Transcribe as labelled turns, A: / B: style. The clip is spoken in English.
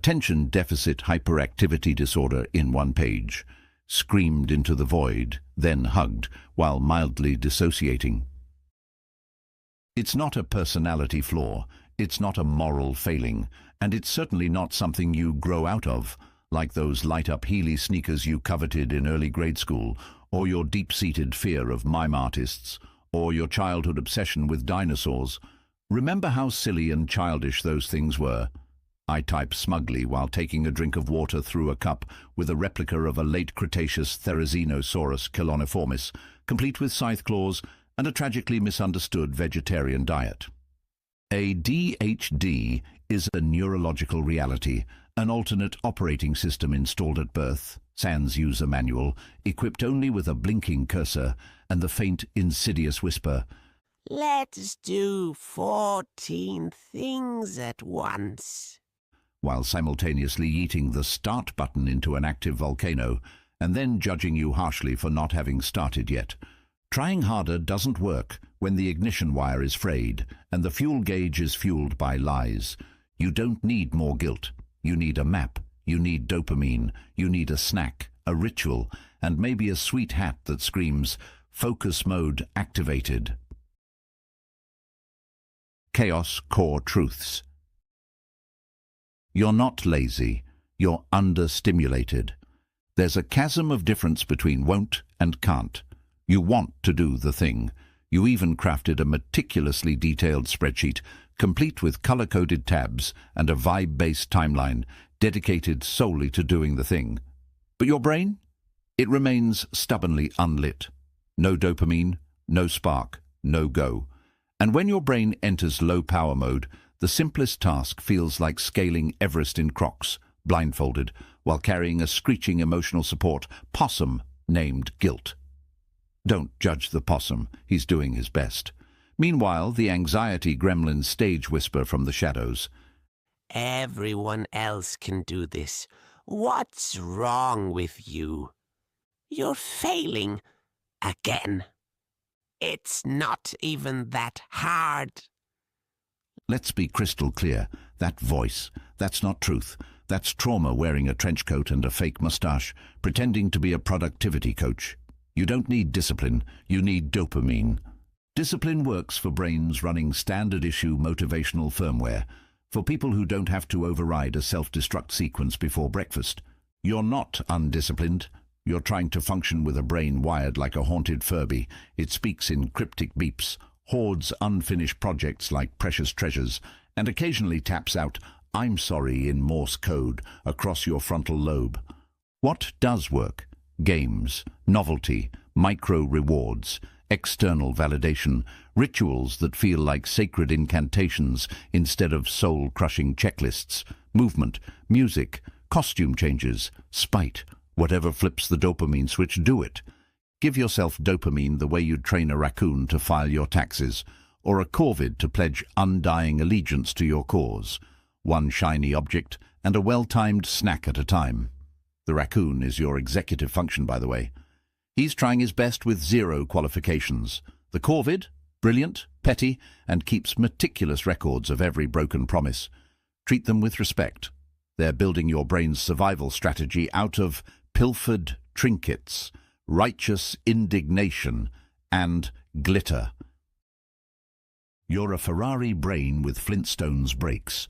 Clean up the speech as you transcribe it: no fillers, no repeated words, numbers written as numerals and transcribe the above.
A: Attention deficit hyperactivity disorder in one page. Screamed into the void, then hugged, while mildly dissociating. It's not a personality flaw, it's not a moral failing, and it's certainly not something you grow out of, like those light-up Heeley sneakers you coveted in early grade school, or your deep-seated fear of mime artists, or your childhood obsession with dinosaurs. Remember how silly and childish those things were? I type smugly while taking a drink of water through a cup with a replica of a late Cretaceous Therizinosaurus coloniformis, complete with scythe claws and a tragically misunderstood vegetarian diet. ADHD is a neurological reality, an alternate operating system installed at birth, sans user manual, equipped only with a blinking cursor and the faint, insidious whisper,
B: "Let's do 14 things at once,"
A: while simultaneously yeeting the start button into an active volcano and then judging you harshly for not having started yet. Trying harder doesn't work when the ignition wire is frayed and the fuel gauge is fueled by lies. You don't need more guilt. You need a map. You need dopamine. You need a snack, a ritual, and maybe a sweet hat that screams, "Focus mode activated." Chaos Core Truths. You're not lazy. You're understimulated. There's a chasm of difference between won't and can't. You want to do the thing. You even crafted a meticulously detailed spreadsheet, complete with color-coded tabs and a vibe-based timeline dedicated solely to doing the thing. But your brain? It remains stubbornly unlit. No dopamine, no spark, no go. And when your brain enters low-power mode, the simplest task feels like scaling Everest in Crocs, blindfolded, while carrying a screeching emotional support possum named guilt. Don't judge the possum, he's doing his best. Meanwhile, the anxiety gremlins stage whisper from the shadows,
B: "Everyone else can do this. What's wrong with you? You're failing again. It's not even that hard."
A: Let's be crystal clear. That voice, that's not truth. That's trauma wearing a trench coat and a fake mustache, pretending to be a productivity coach. You don't need discipline, you need dopamine. Discipline works for brains running standard-issue motivational firmware, for people who don't have to override a self-destruct sequence before breakfast. You're not undisciplined. You're trying to function with a brain wired like a haunted Furby. It speaks in cryptic beeps, hoards unfinished projects like precious treasures, and occasionally taps out, "I'm sorry" in Morse code across your frontal lobe. What does work? Games, novelty, micro-rewards, external validation, rituals that feel like sacred incantations instead of soul-crushing checklists, movement, music, costume changes, spite. Whatever flips the dopamine switch, do it. Give yourself dopamine the way you'd train a raccoon to file your taxes, or a corvid to pledge undying allegiance to your cause. One shiny object and a well-timed snack at a time. The raccoon is your executive function, by the way. He's trying his best with 0 qualifications. The corvid, brilliant, petty, and keeps meticulous records of every broken promise. Treat them with respect. They're building your brain's survival strategy out of pilfered trinkets, righteous indignation, and glitter. You're a Ferrari brain with Flintstones brakes,